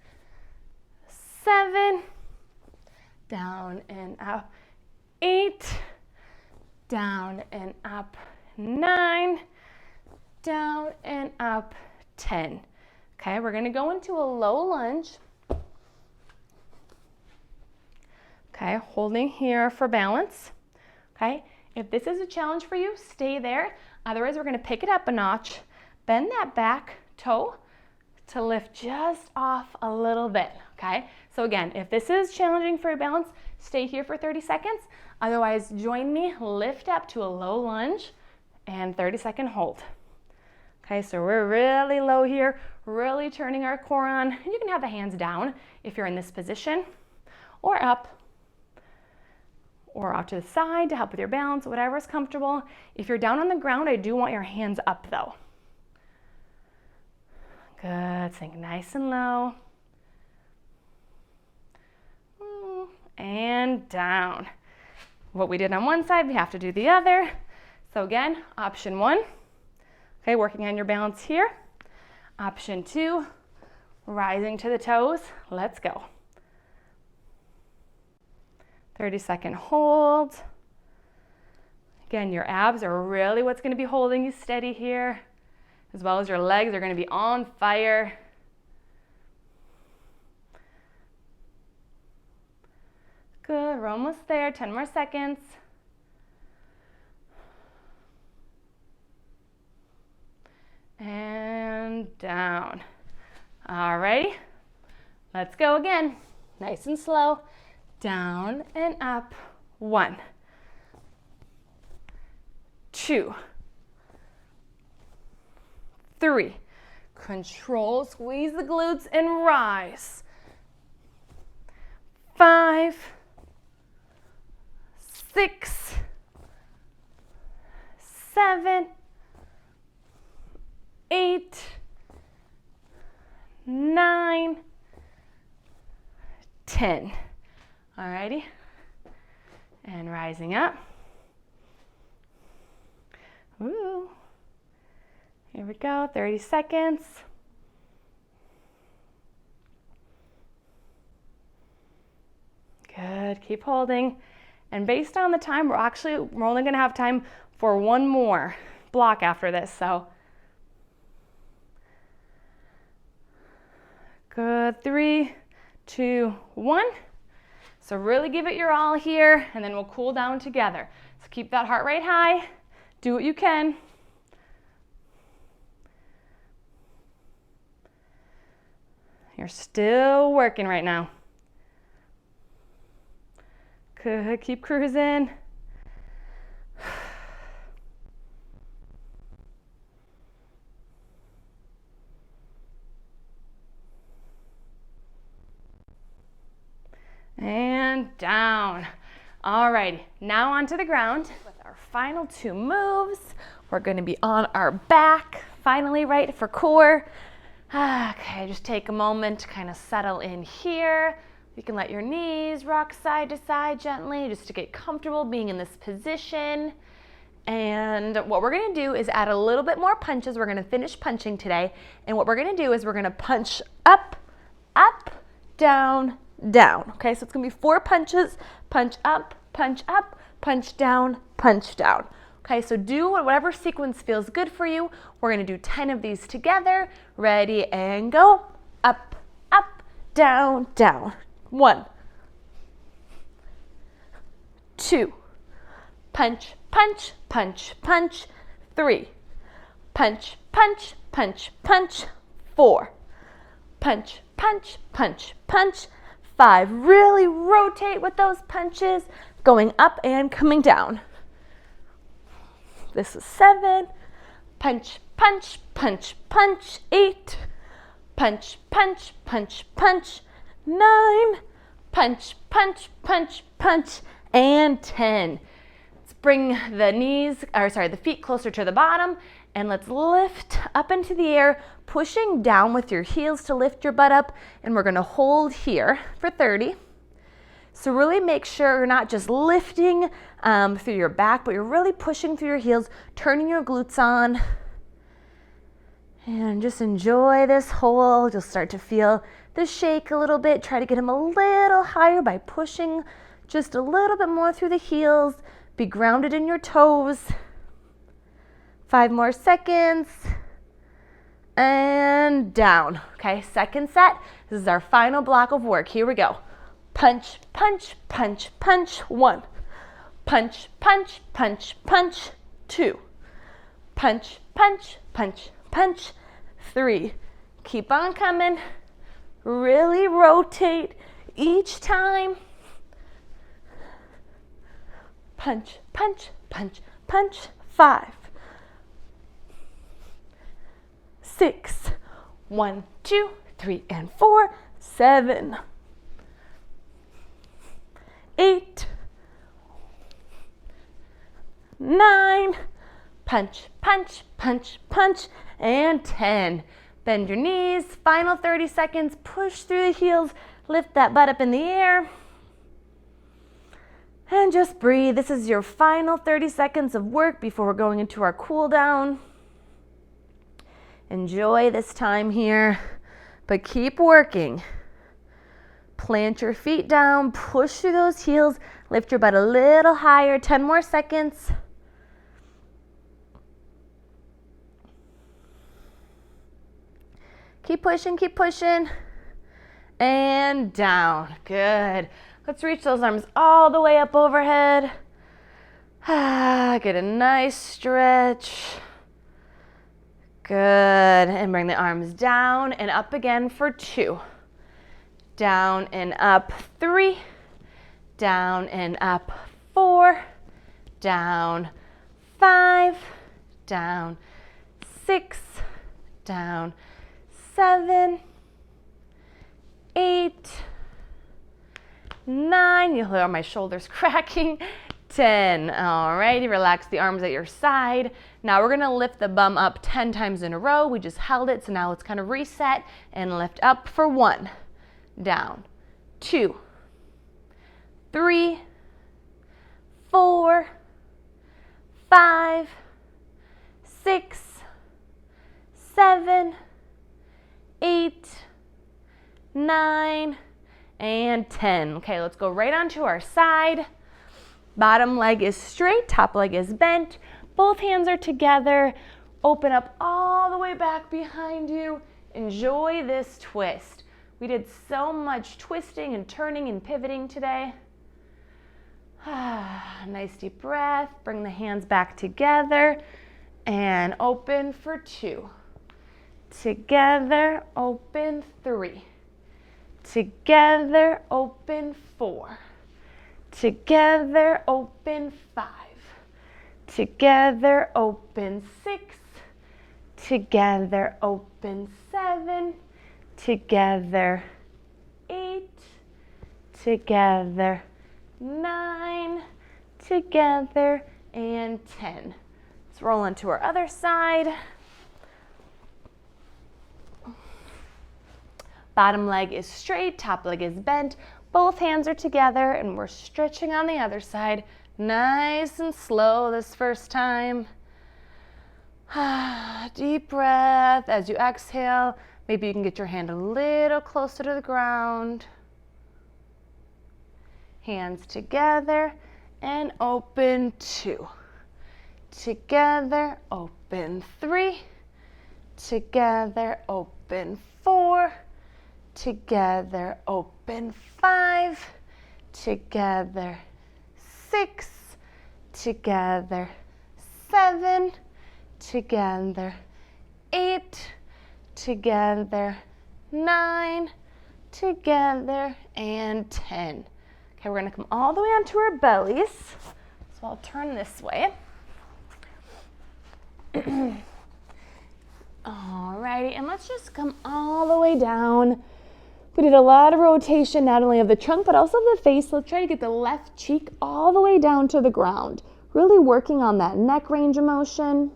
S1: 7. Down and up. 8. Down and up. 9. Down and up. 10. Okay, we're gonna go into a low lunge. Okay, holding here for balance. Okay, if this is a challenge for you, stay there. Otherwise, we're gonna pick it up a notch. Bend that back toe to lift just off a little bit, okay? So again, if this is challenging for your balance, stay here for 30 seconds. Otherwise, join me, lift up to a low lunge and 30-second hold. Okay, so we're really low here, really turning our core on. And you can have the hands down if you're in this position, or up, or off to the side to help with your balance, whatever is comfortable. If you're down on the ground, I do want your hands up though. Good, sink nice and low. And down. What we did on one side, we have to do the other. So again, option 1, okay, working on your balance here. Option 2, rising to the toes. Let's go. 30-second hold. Again, your abs are really what's going to be holding you steady here, as well as your legs are going to be on fire. Good, we're almost there, 10 more seconds. And down. All righty, let's go again. Nice and slow. Down and up. 1, 2, 3. Control, squeeze the glutes and rise. 5, 6, 7, 8, 9, 10. Alrighty. And rising up. Woo. Here we go, 30 seconds. Good, keep holding. And based on the time, we're only gonna have time for one more block after this, so. Good, 3, 2, 1. So really give it your all here, and then we'll cool down together. So keep that heart rate high, do what you can. You're still working right now. Good, keep cruising. And down. All right, now onto the ground with our final 2 moves. We're gonna be on our back, finally, right, for core. Okay, just take a moment to kind of settle in here. You can let your knees rock side to side gently just to get comfortable being in this position. And what we're gonna do is add a little bit more punches. We're gonna finish punching today. And what we're gonna do is we're gonna punch up, up, down, down. Okay, so it's gonna be 4 punches. Punch up, punch up, punch down, punch down. Okay, so do whatever sequence feels good for you. We're gonna do 10 of these together. Ready and go. Up, up, down, down. 1, 2, punch, punch, punch, punch. 3, punch, punch, punch, punch. 4, punch, punch, punch, punch. 5, really rotate with those punches, going up and coming down. This is 7, punch, punch, punch, punch. 8, punch, punch, punch, punch. 9, punch, punch, punch, punch, and 10. Let's bring the feet closer to the bottom, and let's lift up into the air, pushing down with your heels to lift your butt up, and we're gonna hold here for 30. So really make sure you're not just lifting through your back, but you're really pushing through your heels, turning your glutes on. And just enjoy this hold. You'll start to feel the shake a little bit. Try to get them a little higher by pushing just a little bit more through the heels. Be grounded in your toes. 5 more seconds. And down. Okay, second set. This is our final block of work. Here we go. Punch, punch, punch, punch. 1. Punch, punch, punch, punch. 2. Punch, punch, punch, punch. 3. Keep on coming. Really rotate each time. Punch, punch, punch, punch. 5. 6. 1, 2, 3, and 4. 7. 8. 9. Punch, punch, punch, punch, and 10. Bend your knees. Final 30 seconds. Push through the heels. Lift that butt up in the air. And just breathe. This is your final 30 seconds of work before we're going into our cool down. Enjoy this time here, but keep working. Plant your feet down, push through those heels, lift your butt a little higher. 10 more seconds. Keep pushing, and down. Good. Let's reach those arms all the way up overhead. Get a nice stretch. Good, and bring the arms down and up again for 2. Down and up 3. Down and up 4. Down 5. Down 6. down. 7, 8, 9. You'll hear my shoulders cracking. 10. All righty, relax the arms at your side. Now we're gonna lift the bum up 10 times in a row. We just held it, so now let's kind of reset and lift up for 1, down, 2, 3, 4, 5, 6, 7, 8, 9, and 10. Okay, let's go right onto our side. Bottom leg is straight, top leg is bent. Both hands are together. Open up all the way back behind you. Enjoy this twist. We did so much twisting and turning and pivoting today. Nice deep breath. Bring the hands back together and open for 2. Together, open 3. Together, open 4. Together, open 5. Together, open 6. Together, open 7. Together, 8. Together, 9. Together, and 10. Let's roll into our other side. Bottom leg is straight, top leg is bent. Both hands are together and we're stretching on the other side. Nice and slow this first time. Deep breath as you exhale. Maybe you can get your hand a little closer to the ground. Hands together and open 2. Together, open 3. Together, open 4. Together, open 5. Together, 6. Together, 7. Together, 8. Together, 9. Together, and 10. Okay, we're gonna come all the way onto our bellies. So I'll turn this way. Alrighty, and let's just come all the way down. We did a lot of rotation, not only of the trunk, but also of the face. Let's try to get the left cheek all the way down to the ground. Really working on that neck range of motion.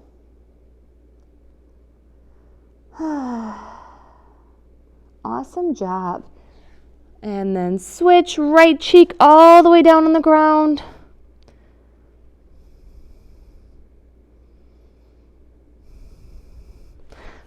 S1: Awesome job. And then switch, right cheek all the way down on the ground.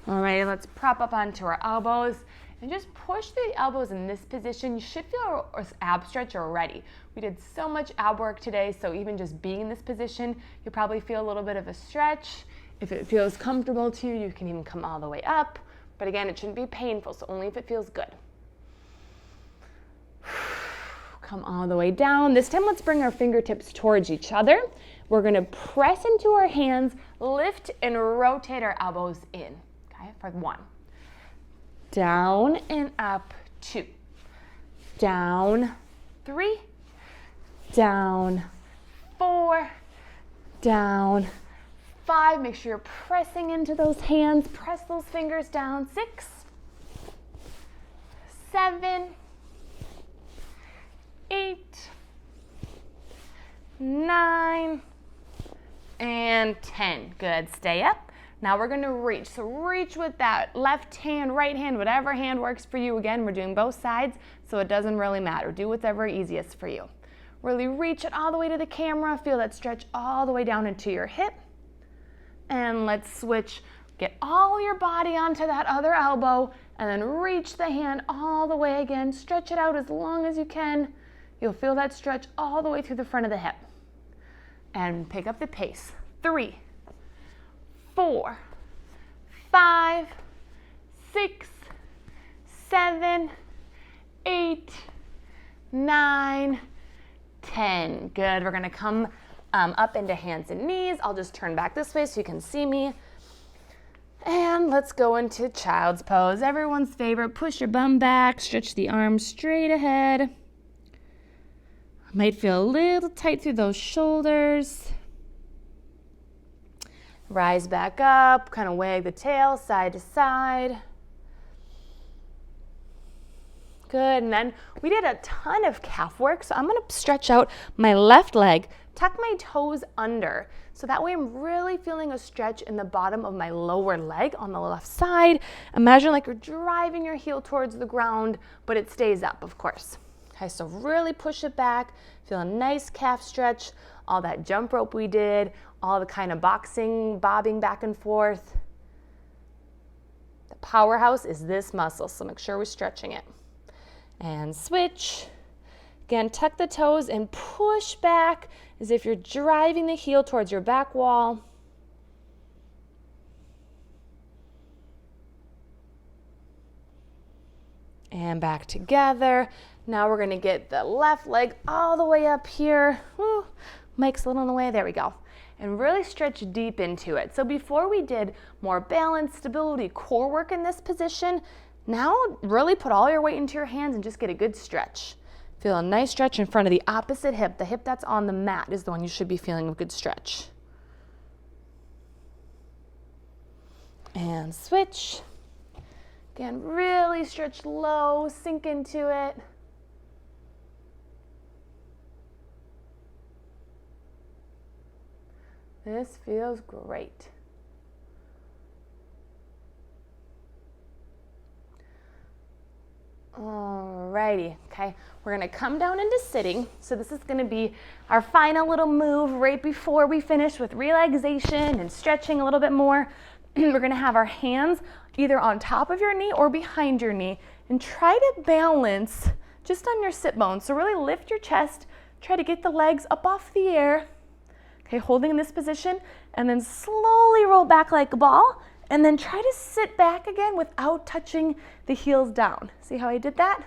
S1: All right, let's prop up onto our elbows and just push the elbows in this position. You should feel an ab stretch already. We did so much ab work today, so even just being in this position, you'll probably feel a little bit of a stretch. If it feels comfortable to you, you can even come all the way up. But again, it shouldn't be painful, so only if it feels good. Come all the way down. This time, let's bring our fingertips towards each other. We're gonna press into our hands, lift and rotate our elbows in, okay, for 1. Down and up, 2. Down, 3. Down, 4. Down, 5. Make sure you're pressing into those hands. Press those fingers down. 6, 7, 8, 9, and 10. Good. Stay up. Now we're going to reach. So reach with that left hand, right hand, whatever hand works for you. Again, we're doing both sides, so it doesn't really matter. Do whatever easiest for you. Really reach it all the way to the camera. Feel that stretch all the way down into your hip. And let's switch. Get all your body onto that other elbow, and then reach the hand all the way again. Stretch it out as long as you can. You'll feel that stretch all the way through the front of the hip. And pick up the pace. 3, 4, 5, 6, 7, 8, 9, 10. Good. We're going to come up into hands and knees. I'll just turn back this way so you can see me. And let's go into child's pose. Everyone's favorite. Push your bum back. Stretch the arms straight ahead. Might feel a little tight through those shoulders. Rise back up, kind of wag the tail side to side. Good, and then we did a ton of calf work, so I'm gonna stretch out my left leg, tuck my toes under, so that way I'm really feeling a stretch in the bottom of my lower leg on the left side. Imagine like you're driving your heel towards the ground, but it stays up, of course. Okay, so really push it back, feel a nice calf stretch, all that jump rope we did, all the kind of boxing, bobbing back and forth. The powerhouse is this muscle, so make sure we're stretching it. And switch. Again, tuck the toes and push back as if you're driving the heel towards your back wall. And back together. Now we're gonna get the left leg all the way up here. Woo, Mike's a little in the way, there we go. And really stretch deep into it. So before we did more balance, stability, core work in this position, now really put all your weight into your hands and just get a good stretch. Feel a nice stretch in front of the opposite hip. The hip that's on the mat is the one you should be feeling a good stretch. And switch. Again, really stretch low, sink into it. This feels great. Alrighty, okay, we're gonna come down into sitting. So this is gonna be our final little move right before we finish with relaxation and stretching a little bit more. We're gonna have our hands either on top of your knee or behind your knee and try to balance just on your sit bones. So really lift your chest, try to get the legs up off the air. Okay, holding in this position and then slowly roll back like a ball. And then try to sit back again without touching the heels down. See how I did that?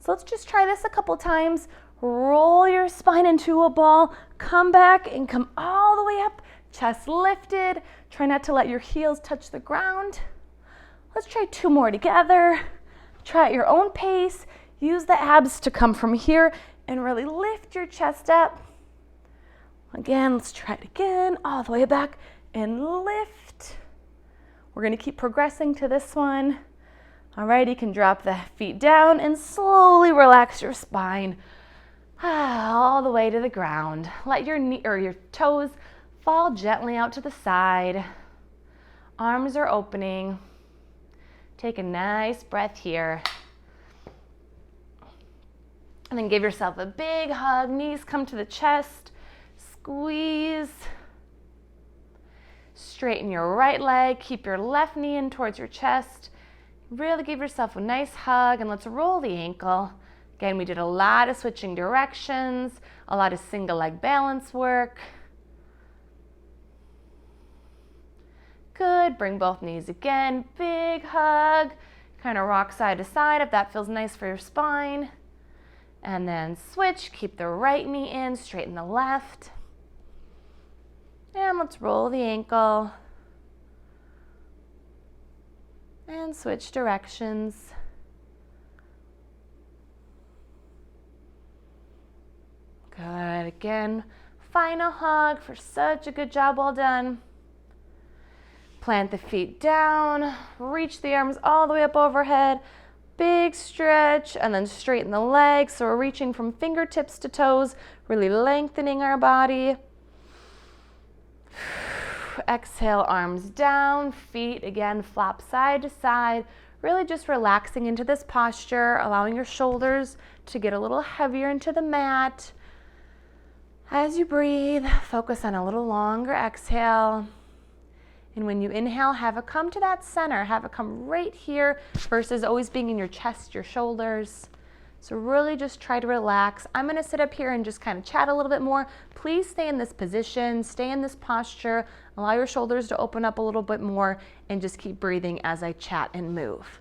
S1: So let's just try this a couple times. Roll your spine into a ball, come back and come all the way up, chest lifted. Try not to let your heels touch the ground. Let's try 2 more together. Try at your own pace. Use the abs to come from here and really lift your chest up. Again, let's try it again, all the way back and lift. We're gonna keep progressing to this one. All right, you can drop the feet down and slowly relax your spine all the way to the ground. Let your knee or your toes fall gently out to the side. Arms are opening. Take a nice breath here. And then give yourself a big hug. Knees come to the chest. Squeeze. Straighten your right leg, keep your left knee in towards your chest. Really give yourself a nice hug and let's roll the ankle. Again, we did a lot of switching directions, a lot of single leg balance work. Good, bring both knees again, big hug. Kind of rock side to side if that feels nice for your spine. And then switch, keep the right knee in, straighten the left. And let's roll the ankle and switch directions. Good, again, final hug for such a good job, well done. Plant the feet down, reach the arms all the way up overhead, big stretch, and then straighten the legs. So we're reaching from fingertips to toes, really lengthening our body. Exhale, arms down, feet again flop side to side, really just relaxing into this posture, allowing your shoulders to get a little heavier into the mat. As you breathe, focus on a little longer exhale. And when you inhale, have it come to that center, have it come right here versus always being in your chest, your shoulders. So really just try to relax. I'm gonna sit up here and just kind of chat a little bit more. Please stay in this position, stay in this posture, allow your shoulders to open up a little bit more and just keep breathing as I chat and move.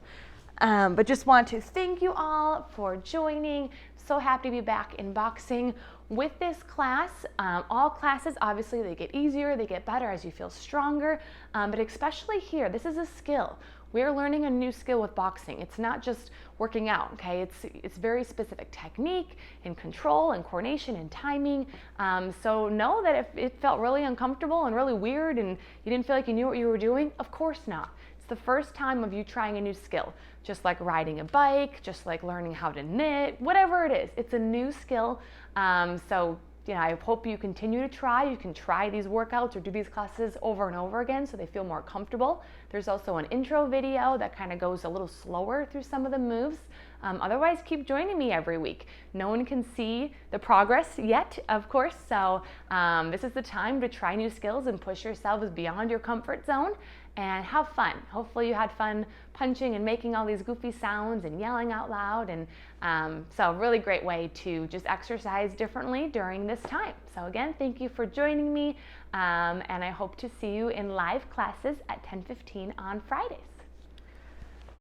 S1: But just want to thank you all for joining. So happy to be back in boxing. with this class, all classes, obviously they get easier, they get better as you feel stronger, but especially here, this is a skill. We're learning a new skill with boxing. It's not just working out, okay? It's very specific technique and control and coordination and timing. So know that if it felt really uncomfortable and really weird and you didn't feel like you knew what you were doing, of course not. It's the first time of you trying a new skill, just like riding a bike, just like learning how to knit, whatever it is. It's a new skill. So I hope you continue to try. You can try these workouts or do these classes over and over again so they feel more comfortable. There's also an intro video that kind of goes a little slower through some of the moves. Otherwise, keep joining me every week. No one can see the progress yet, of course, so this is the time to try new skills and push yourselves beyond your comfort zone and have fun. Hopefully you had fun punching and making all these goofy sounds and yelling out loud, and so a really great way to just exercise differently during this time. So again, thank you for joining me, and I hope to see you in live classes at 10:15 on Fridays.